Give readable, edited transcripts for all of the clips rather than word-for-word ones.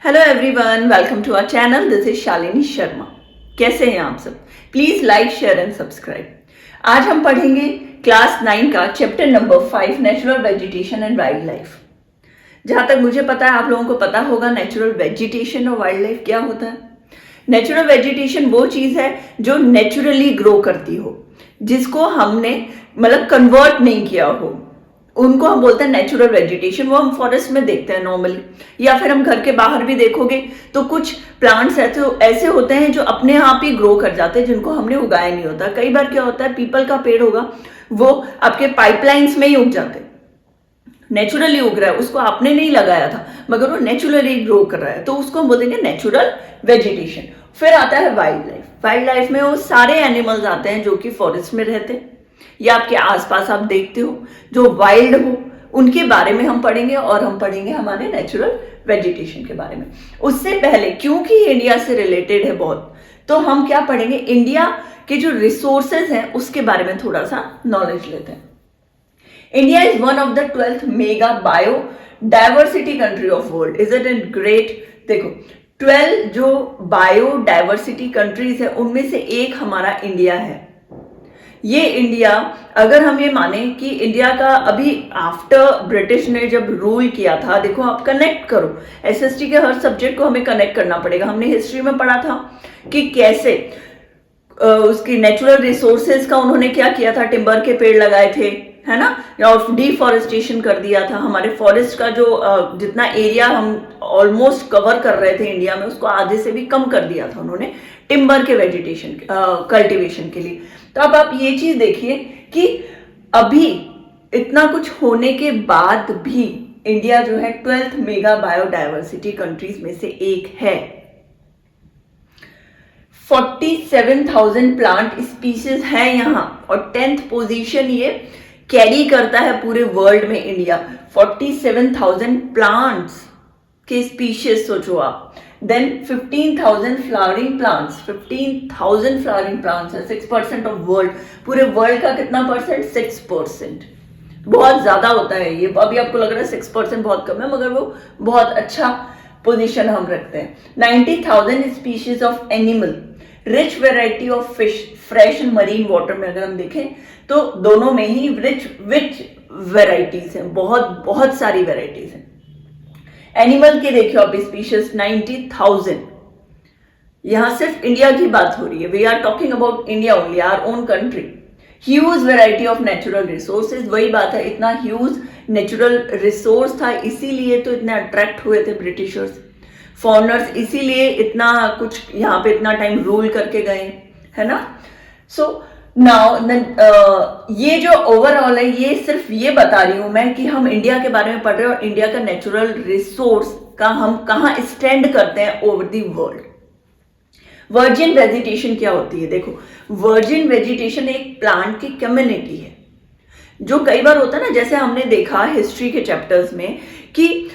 Hello everyone, welcome to our channel. This is Shalini Sharma. कैसे हैं आप सब? Please like, share and subscribe. आज हम पढ़ेंगे क्लास 9 का chapter number 5, natural vegetation and wildlife. जहां तक मुझे पता है आप लोगों को पता होगा नेचुरल वेजिटेशन और वाइल्ड लाइफ क्या होता है। नेचुरल वेजिटेशन वो चीज है जो नेचुरली ग्रो करती हो, जिसको हमने मतलब कन्वर्ट नहीं किया हो, उनको हम बोलते हैं नेचुरल वेजिटेशन। वो हम फॉरेस्ट में देखते हैं नॉर्मली, या फिर हम घर के बाहर भी देखोगे तो कुछ प्लांट्स ऐसे होते हैं जो अपने आप ही ग्रो कर जाते हैं, जिनको हमने उगाया नहीं होता। कई बार क्या होता है, पीपल का पेड़ होगा, वो आपके पाइपलाइंस में ही उग जाते हैं, नेचुरली उग रहा है, उसको आपने नहीं लगाया था मगर वो नेचुरली ग्रो कर रहा है, तो उसको हम बोलेंगे नेचुरल वेजिटेशन। फिर आता है वाइल्ड लाइफ। वाइल्ड लाइफ में वो सारे एनिमल्स आते हैं जो कि फॉरेस्ट में रहते हैं या आपके आसपास आप देखते हो, जो वाइल्ड हो, उनके बारे में हम पढ़ेंगे। और हम पढ़ेंगे हमारे नेचुरल वेजिटेशन के बारे में। उससे पहले, क्योंकि इंडिया से रिलेटेड है बहुत, तो हम क्या पढ़ेंगे, इंडिया के जो रिसोर्सेज हैं उसके बारे में थोड़ा सा नॉलेज लेते हैं। India is one of the 12th mega biodiversity country of world. Is it in great? देखो, 12 जो बायोडाइवर्सिटी कंट्रीज है उनमें से एक हमारा इंडिया है। ये इंडिया, अगर हम ये माने कि इंडिया का अभी आफ्टर ब्रिटिश ने जब रूल किया था, देखो आप कनेक्ट करो, एसएसटी के हर सब्जेक्ट को हमें कनेक्ट करना पड़ेगा। हमने हिस्ट्री में पढ़ा था कि कैसे उसकी नेचुरल रिसोर्सेज का उन्होंने क्या किया था, टिम्बर के पेड़ लगाए थे, है ना, और डिफॉरेस्टेशन कर दिया था। हमारे फॉरेस्ट का जो जितना एरिया हम ऑलमोस्ट कवर कर रहे थे इंडिया में, उसको आधे से भी कम कर दिया था उन्होंने टिम्बर के वेजिटेशन कल्टीवेशन के लिए। तो अब आप ये चीज देखिए कि अभी इतना कुछ होने के बाद भी इंडिया जो है 12th मेगा बायोडाइवर्सिटी कंट्रीज में से एक है। 47,000 प्लांट स्पीशीज है यहाँ, और 10th पोजीशन ये कैरी करता है पूरे वर्ल्ड में इंडिया। 47,000 प्लांट्स के स्पीशीज सोचो आप। Then 15,000 flowering plants. 15,000 flowering plants है, 6% ऑफ वर्ल्ड। पूरे वर्ल्ड का कितना परसेंट? 6%। बहुत ज्यादा होता है ये। अभी आपको लग रहा है 6% बहुत कम है, मगर वो बहुत अच्छा पोजीशन हम रखते हैं। 90,000 species of animal, rich variety of fish, fresh and marine water में अगर हम देखें तो दोनों में ही रिच वेराइटीज हैं, बहुत बहुत सारी वेराइटीज हैं। एनिमल के देखियो आप स्पीशीज 90,000। यहां सिर्फ इंडिया की बात हो रही है। We are talking about India only, our own country. Huge variety of natural resources. वही बात है, इतना ह्यूज नेचुरल रिसोर्स था, इसीलिए तो इतने अट्रैक्ट हुए थे ब्रिटिशर्स, फॉरेनर्स, इसीलिए इतना कुछ यहाँ पे इतना टाइम रूल करके गए, है ना। सो नाउ ये जो ओवरऑल है, ये सिर्फ ये बता रही हूं मैं कि हम इंडिया के बारे में पढ़ रहे हैं और इंडिया का नेचुरल रिसोर्स का हम कहाँ स्टैंड करते हैं over the world. Virgin vegetation क्या होती है? देखो, वर्जिन वेजिटेशन एक प्लांट की कम्युनिटी है जो कई बार होता है ना, जैसे हमने देखा हिस्ट्री के चैप्टर्स में कि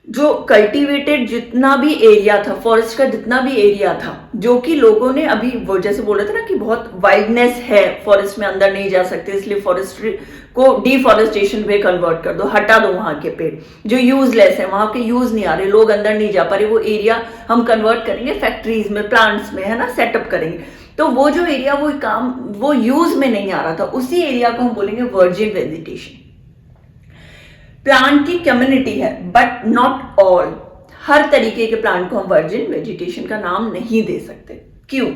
जो कल्टीवेटेड जितना भी एरिया था, फॉरेस्ट का जितना भी एरिया था, जो कि लोगों ने अभी वो जैसे बोल रहे थे ना कि बहुत वाइल्डनेस है, फॉरेस्ट में अंदर नहीं जा सकते, इसलिए फॉरेस्ट्री को डिफॉरेस्टेशन पे कन्वर्ट कर दो, हटा दो वहां के पेड़ जो यूजलेस है, वहां के यूज नहीं आ रहे, लोग अंदर नहीं जा पा रहे, वो एरिया हम कन्वर्ट करेंगे फैक्ट्रीज में, प्लांट्स में, है ना, सेटअप करेंगे। तो वो जो एरिया वो यूज में नहीं आ रहा था, उसी एरिया को हम बोलेंगे वर्जिन वेजिटेशन। प्लांट की कम्युनिटी है, बट नॉट ऑल। हर तरीके के प्लांट को हम वर्जिन वेजिटेशन का नाम नहीं दे सकते। क्यों?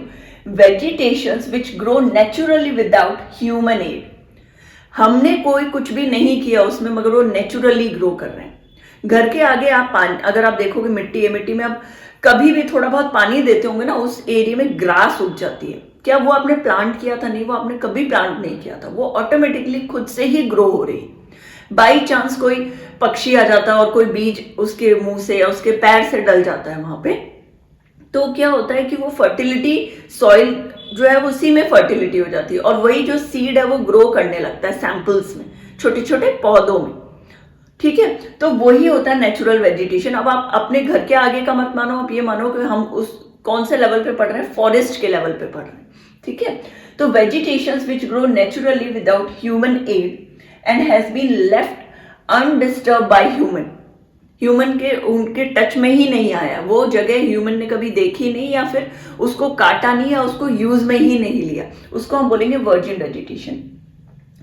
Vegetations which grow naturally without human aid. हमने कोई कुछ भी नहीं किया उसमें, मगर वो नेचुरली ग्रो कर रहे हैं। घर के आगे आप पानी, अगर आप देखोगे मिट्टी है, मिट्टी में आप कभी भी थोड़ा बहुत पानी देते होंगे ना, उस एरिया में ग्रास उग जाती है। क्या वो आपने प्लांट किया था? नहीं, वो आपने कभी प्लांट नहीं किया था, वो ऑटोमेटिकली खुद से ही ग्रो हो रही है। बाई चांस कोई पक्षी आ जाता है और कोई बीज उसके मुंह से या उसके पैर से डल जाता है वहां पे, तो क्या होता है कि वो फर्टिलिटी, सॉइल जो है उसी में फर्टिलिटी हो जाती है, और वही जो सीड है वो ग्रो करने लगता है सैंपल्स में, छोटे छोटे पौधों में। ठीक है, तो वही होता है नेचुरल वेजिटेशन। अब आप अपने घर के आगे का मत मानो, आप ये मानो कि हम उस कौन से लेवल पे पढ़ रहे हैं, फॉरेस्ट के लेवल पे पढ़ रहे हैं। ठीक है, तो vegetations which grow naturally without human aid and has been left undisturbed by human, human के उनके टच में ही नहीं आया, वो जगह ह्यूमन ने कभी देखी नहीं या फिर उसको काटा नहीं या उसको यूज में ही नहीं लिया, उसको हम बोलेंगे virgin vegetation,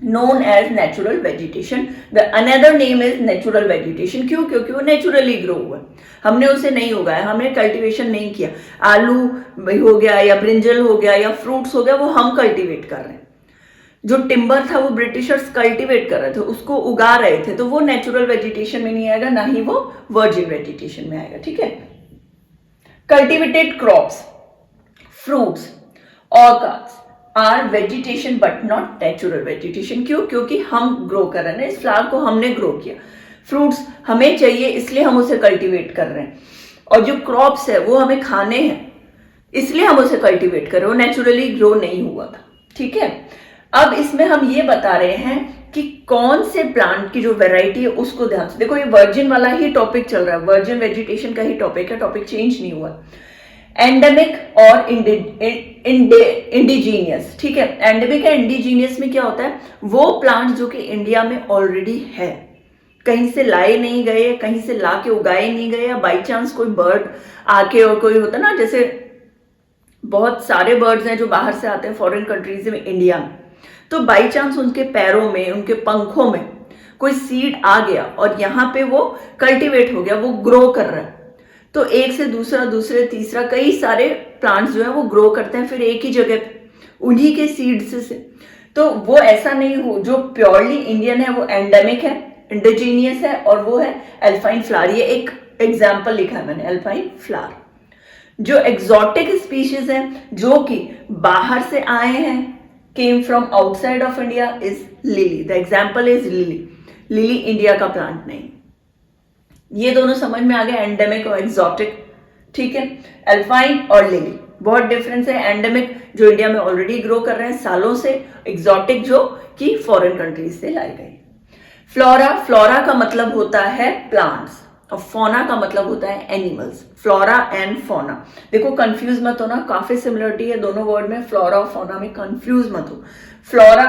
known as natural vegetation. The another name is natural vegetation. क्यों? क्योंकि वो नेचुरली ग्रो हुआ, हमने उसे नहीं उगाया, हमने कल्टीवेशन नहीं किया। आलू हो गया या ब्रिंजल हो गया या फ्रूट्स हो गया, वो हम कल्टीवेट कर रहे हैं। जो टिम्बर था वो ब्रिटिशर्स कल्टीवेट कर रहे थे, उसको उगा रहे थे, तो वो नेचुरल वेजिटेशन में नहीं आएगा, ना ही वो वर्जिन वेजिटेशन में आएगा। ठीक है। Cultivated crops, fruits, orchids are vegetation but not natural vegetation. क्यों? क्योंकि हम ग्रो कर रहे हैं, इस फ्लावर को हमने ग्रो किया। फ्रूट्स हमें चाहिए इसलिए हम उसे कल्टीवेट कर रहे हैं, और जो क्रॉप्स है वो हमें खाने हैं इसलिए हम उसे कल्टीवेट कर रहे हैं, वो नेचुरली ग्रो नहीं हुआ था। ठीक है। अब इसमें हम ये बता रहे हैं कि कौन से प्लांट की जो वैरायटी है उसको ध्यान से देखो। ये वर्जिन वाला ही टॉपिक चल रहा है, वर्जिन वेजिटेशन का ही टॉपिक है, टॉपिक चेंज नहीं हुआ। एंडेमिक और इंडिजीनियस। ठीक है। एंडेमिक या इंडिजीनियस में क्या होता है, वो प्लांट जो कि इंडिया में ऑलरेडी है, कहीं से लाए नहीं गए, कहीं से ला के उगाए नहीं गए, या बाई चांस कोई बर्ड आके, और कोई होता ना, जैसे बहुत सारे बर्ड्स हैं जो बाहर से आते हैं फॉरेन कंट्रीज में इंडिया में, तो बाई चांस उनके पैरों में, उनके पंखों में कोई सीड आ गया और यहाँ पे वो कल्टीवेट हो गया, वो ग्रो कर रहा है, तो एक से दूसरा, दूसरे तीसरा, कई सारे प्लांट्स जो है वो ग्रो करते हैं फिर एक ही जगह पे उन्हीं के सीड्स से। तो वो ऐसा नहीं हो, जो प्योरली इंडियन है वो एंडेमिक है, इंडिजीनियस है, और वो है अल्पाइन फ्लावर। ये एक एग्जाम्पल लिखा है मैंने, अल्पाइन फ्लावर। जो एक्सोटिक स्पीशीज है जो कि बाहर से आए हैं, came from outside of India, is lily. The example is lily. Lily India का प्लांट नहीं। ये दोनों समझ में आ गया, एंडेमिक और एक्सोटिक। ठीक है। अल्पाइन और लिली बहुत डिफरेंस है। एंडेमिक जो इंडिया में ऑलरेडी ग्रो कर रहे हैं सालों से, एक्सोटिक जो कि फॉरेन कंट्रीज से लाई गई। फ्लोरा, फ्लोरा का मतलब होता है प्लांट्स और फौना का मतलब होता है एनिमल्स। फ्लोरा एंड फौना, देखो कंफ्यूज मत होना, काफी सिमिलरिटी है दोनों वर्ड में, फ्लोरा और फौना में, कंफ्यूज मत हो। फ्लोरा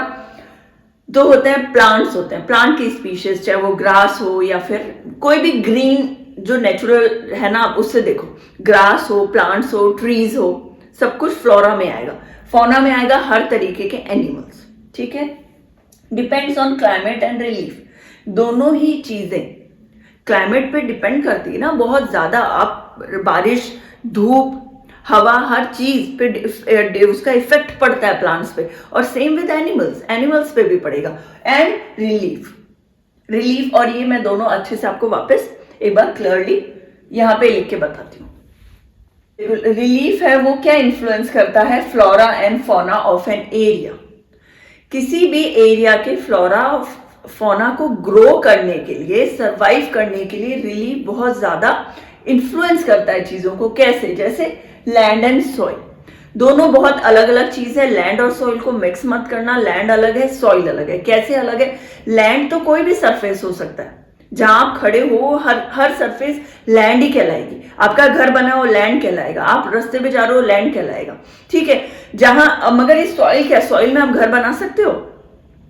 तो होते हैं प्लांट्स, होते हैं प्लांट की स्पीशीज, चाहे वो ग्रास हो या फिर कोई भी ग्रीन जो नेचुरल है ना, आप उससे देखो, ग्रास हो, प्लांट्स हो, ट्रीज हो, सब कुछ फ्लोरा में आएगा। फौना में आएगा हर तरीके के एनिमल्स। ठीक है। Depends on climate and relief, दोनों ही चीजें क्लाइमेट पे डिपेंड करती है ना बहुत ज्यादा। आप बारिश, धूप, हवा, हर चीज पे उसका इफेक्ट पड़ता है प्लांट्स पे, और सेम विद एनिमल्स, एनिमल्स पे भी पड़ेगा। एंड रिलीफ, रिलीफ और ये मैं दोनों अच्छे से आपको वापस एक बार क्लियरली यहां पे लिख के बताती हूँ। रिलीफ है वो क्या इन्फ्लुएंस करता है, flora and fauna of an area. किसी भी एरिया के फ्लोरा फौना को ग्रो करने के लिए, सरवाइव करने के लिए रिलीफ बहुत ज्यादा इन्फ्लुएंस करता है चीजों को। कैसे? जैसे लैंड एंड सॉइल, दोनों बहुत अलग अलग चीज है। लैंड और सॉइल को मिक्स मत करना, लैंड अलग है, सॉइल अलग है। कैसे अलग है? लैंड तो कोई भी सरफेस हो सकता है, जहां आप खड़े हो हर सरफेस लैंड ही कहलाएगी। आपका घर बना हो लैंड कहलाएगा, आप रास्ते पे जा रहे हो लैंड कहलाएगा। ठीक है। जहां, मगर ये सॉइल क्या, सॉइल में आप घर बना सकते हो?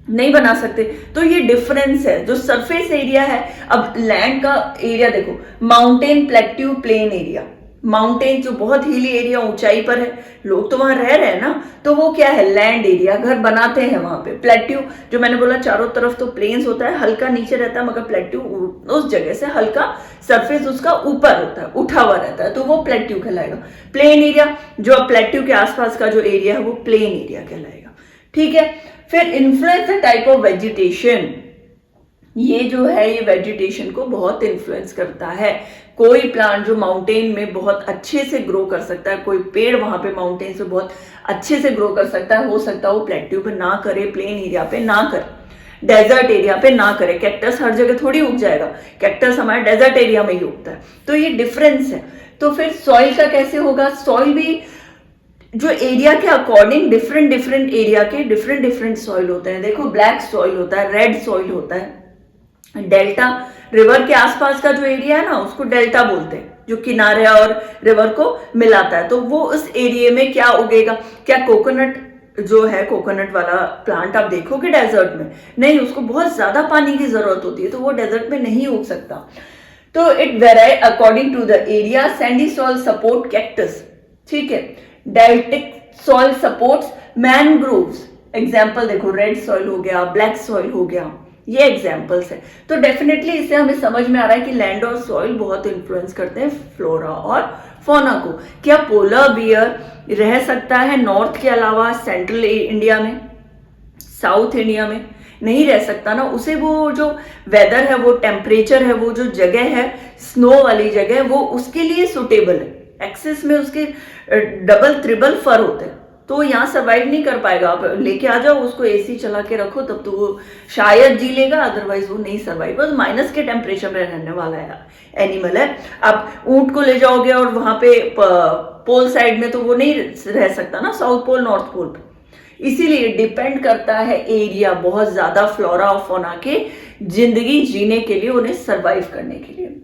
नहीं बना सकते। तो ये डिफरेंस है जो सरफेस एरिया है। अब लैंड का एरिया देखो, mountain, plateau, plain area. Mountain जो बहुत हिली एरिया, ऊंचाई पर है, लोग तो वहां रह रहे हैं ना, तो वो क्या है, लैंड एरिया, घर बनाते हैं वहां पे। प्लेट्यू जो मैंने बोला चारों तरफ तो प्लेन्स होता है, हल्का नीचे रहता है, मगर प्लेट्यू उस जगह से हल्का सरफेस उसका ऊपर होता है, उठा हुआ रहता है, तो वो प्लेट्यू कहलाएगा। प्लेन एरिया जो प्लेट्यू के आसपास का जो एरिया है वो प्लेन एरिया कहलाएगा। ठीक है। फिर influence the type of vegetation, ये जो है ये वेजिटेशन को बहुत इन्फ्लुएंस करता है। कोई प्लांट जो माउंटेन में बहुत अच्छे से ग्रो कर सकता है, कोई पेड़ वहां पे माउंटेन से बहुत अच्छे से ग्रो कर सकता है, हो सकता है वो प्लेट्यू पे ना करे, प्लेन एरिया पे ना करे, डेजर्ट एरिया पे ना करे। कैक्टस हर जगह थोड़ी उग जाएगा, कैक्टस हमारे डेजर्ट एरिया में ही उगता है, तो ये डिफरेंस है। तो फिर सॉइल का कैसे होगा? सॉइल भी जो एरिया के अकॉर्डिंग डिफरेंट एरिया के डिफरेंट सॉइल होते हैं। देखो, ब्लैक सॉइल होता है, रेड सॉइल होता है, डेल्टा, रिवर के आसपास का जो एरिया है ना उसको डेल्टा बोलते हैं, जो किनारे और रिवर को मिलाता है। तो वो उस एरिया में क्या उगेगा? क्या कोकोनट जो है, कोकोनट वाला प्लांट आप देखोगे डेजर्ट में? नहीं, उसको बहुत ज्यादा पानी की जरूरत होती है, तो वो डेजर्ट में नहीं उग सकता। तो it varies according to the area. Sandy soil support cactus, ठीक है. Deltaic soil supports mangroves. Example देखो, रेड सॉइल हो गया, ब्लैक सॉइल हो गया, ये एग्जाम्पल्स है. तो डेफिनेटली इससे हमें समझ में आ रहा है कि लैंड और सॉइल बहुत इन्फ्लुएंस करते हैं फ्लोरा और फौना को. क्या पोलर बियर रह सकता है नॉर्थ के अलावा सेंट्रल इंडिया में, साउथ इंडिया में? नहीं रह सकता ना. उसे वो जो वेदर है, वो टेम्परेचर है, वो जो जगह है स्नो वाली जगह, वो उसके लिए सुटेबल है. एक्सेस में उसके डबल ट्रिपल फर होते हैं, तो यहाँ सर्वाइव नहीं कर पाएगा. आप लेके आ जाओ उसको, एसी चला के रखो, तब तो वो शायद जी लेगा, अदरवाइज वो नहीं सर्वाइव. बस माइनस के टेम्परेचर में रहने वाला है एनिमल है. आप ऊंट को ले जाओगे और वहां पे पोल साइड में, तो वो नहीं रह सकता ना, साउथ पोल नॉर्थ पोल पे. इसीलिए डिपेंड करता है एरिया बहुत ज्यादा फ्लोरा और फौना के जिंदगी जीने के लिए, उन्हें सर्वाइव करने के लिए.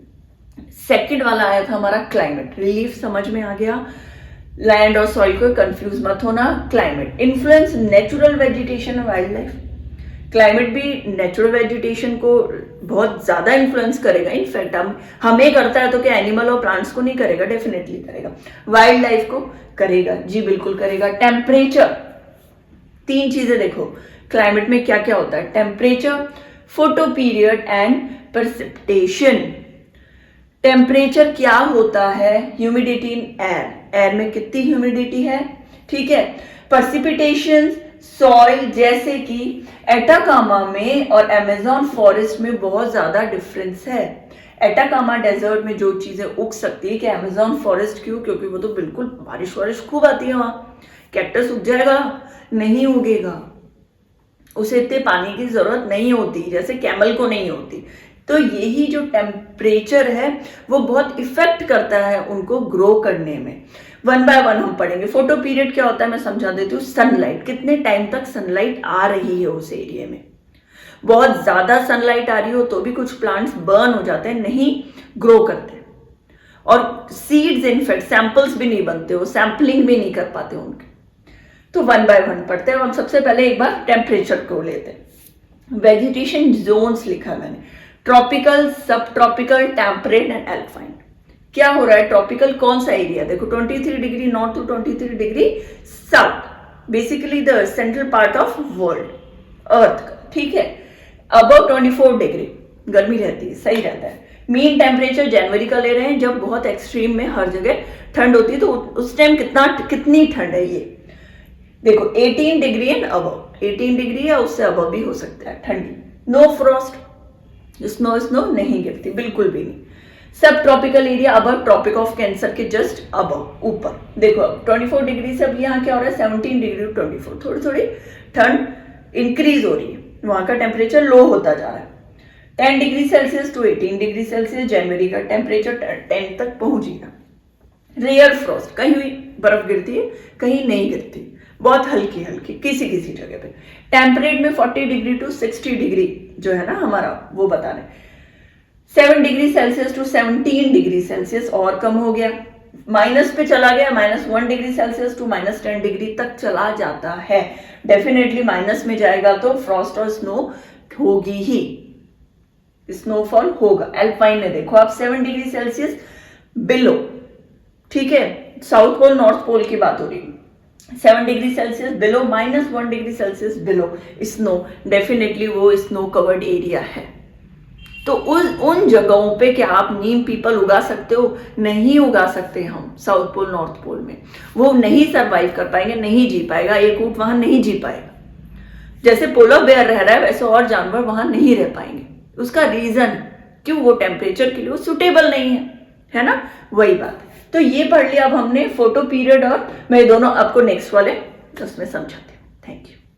सेकंड वाला आया था हमारा क्लाइमेट. रिलीफ समझ में आ गया. लैंड और सॉइल को कंफ्यूज मत होना. क्लाइमेट इन्फ्लुएंस नेचुरल वेजिटेशन और वाइल्ड लाइफ. क्लाइमेट भी नेचुरल वेजिटेशन को बहुत ज्यादा इन्फ्लुएंस करेगा. इनफैक्ट हमें करता है, तो क्या एनिमल और प्लांट्स को नहीं करेगा? डेफिनेटली करेगा. वाइल्ड लाइफ को करेगा, जी बिल्कुल करेगा. टेम्परेचर, तीन चीजें देखो क्लाइमेट में क्या क्या होता है. Temperature, photo period and precipitation. Temperature क्या होता है? Humidity in air. एयर में कितनी ह्यूमिडिटी है, ठीक है. प्रेसिपिटेशन, सॉइल, जैसे कि एटाकामा में और अमेजोन फॉरेस्ट में बहुत ज्यादा डिफरेंस है. एटाकामा डेजर्ट में जो चीजें उग सकती है, कि अमेजोन फॉरेस्ट क्यों? क्योंकि वो तो बिल्कुल बारिश वारिश खूब आती है वहां. कैक्टस उग जाएगा? नहीं उगेगा. उसे इतने पानी की जरूरत नहीं होती, जैसे कैमल को नहीं होती. तो यही जो टेम्परेचर है वो बहुत इफेक्ट करता है उनको ग्रो करने में. वन बाय वन हम पढ़ेंगे. फोटो पीरियड क्या होता है मैं समझा देती हूँ. सनलाइट, कितने टाइम तक सनलाइट आ रही है उस एरिया में. बहुत ज्यादा सनलाइट आ रही हो तो भी कुछ प्लांट्स बर्न हो जाते हैं, नहीं ग्रो करते. और सीड्स इनफैक्ट सैंपल्स भी नहीं बनते, वो सैंपलिंग भी नहीं कर पाते उनके. तो वन बाय वन पढ़ते हैं. हम सबसे पहले एक बार टेम्परेचर को लेते हैं. वेजिटेशन जोन्स लिखा मैंने. ट्रॉपिकल, सब ट्रॉपिकल, टेम्परेट एंड एल्पाइन. क्या हो रहा है? ट्रॉपिकल कौन सा एरिया? देखो 23 degree north to 23 degree south, basically the central part of world earth का, ठीक है. अबव 24 डिग्री गर्मी रहती है, सही रहता है. मीन टेम्परेचर जनवरी का ले रहे हैं, जब बहुत एक्सट्रीम में हर जगह ठंड होती है. तो उस टाइम कितनी ठंड है ये देखो. 18 डिग्री एंड अबव. 18 डिग्री या उससे अबव भी हो सकता है ठंडी. नो फ्रॉस्ट, स्नो नहीं गिरती, बिल्कुल भी नहीं. सब tropical area above tropic of cancer के जस्ट अबव, ऊपर. देखो 24 डिग्री से अब यहाँ क्या हो रहा है? 17 डिग्री टू 24. थोड़ी थोड़ी ठंड इंक्रीज हो रही है. वहां का टेम्परेचर लो होता जा रहा है. 10 degree Celsius to 18 degree celsius जनवरी का टेम्परेचर 10 तक पहुंचेगा. रेयर फ्रॉस्ट, कहीं बर्फ गिरती है, कहीं नहीं गिरती, बहुत हल्की हल्की किसी किसी जगह पे. टेम्परेट में 40 डिग्री टू 60 डिग्री जो है ना हमारा, वो बता रहे. 7 degree Celsius to 17 degree Celsius और कम हो गया. माइनस पे चला गया, -1 डिग्री सेल्सियस टू -10 डिग्री तक चला जाता है. डेफिनेटली माइनस में जाएगा तो फ्रॉस्ट और स्नो होगी ही, स्नोफॉल होगा. एल्पाइन में देखो आप 7 डिग्री सेल्सियस बिलो, ठीक है. साउथ पोल नॉर्थ पोल की बात हो रही है. 7 degree Celsius below, -1 degree Celsius below snow. Definitely वो स्नो कवर्ड एरिया है. तो उन जगहों पे क्या आप नीम पीपल उगा सकते हो? नहीं उगा सकते हम. साउथ पोल नॉर्थ पोल में वो नहीं सरवाइव कर पाएंगे, नहीं जी पाएगा. एक ऊंट वहां नहीं जी पाएगा. जैसे पोलर बेयर रह रहा है वैसे और जानवर वहां नहीं रह पाएंगे. उसका रीजन क्यों? वो टेम्परेचर के लिए वो सुटेबल नहीं है ना, वही बात. तो ये पढ़ लिया अब हमने फोटो पीरियड, और मैं दोनों आपको नेक्स्ट वाले उसमें समझाती हूँ. Thank you.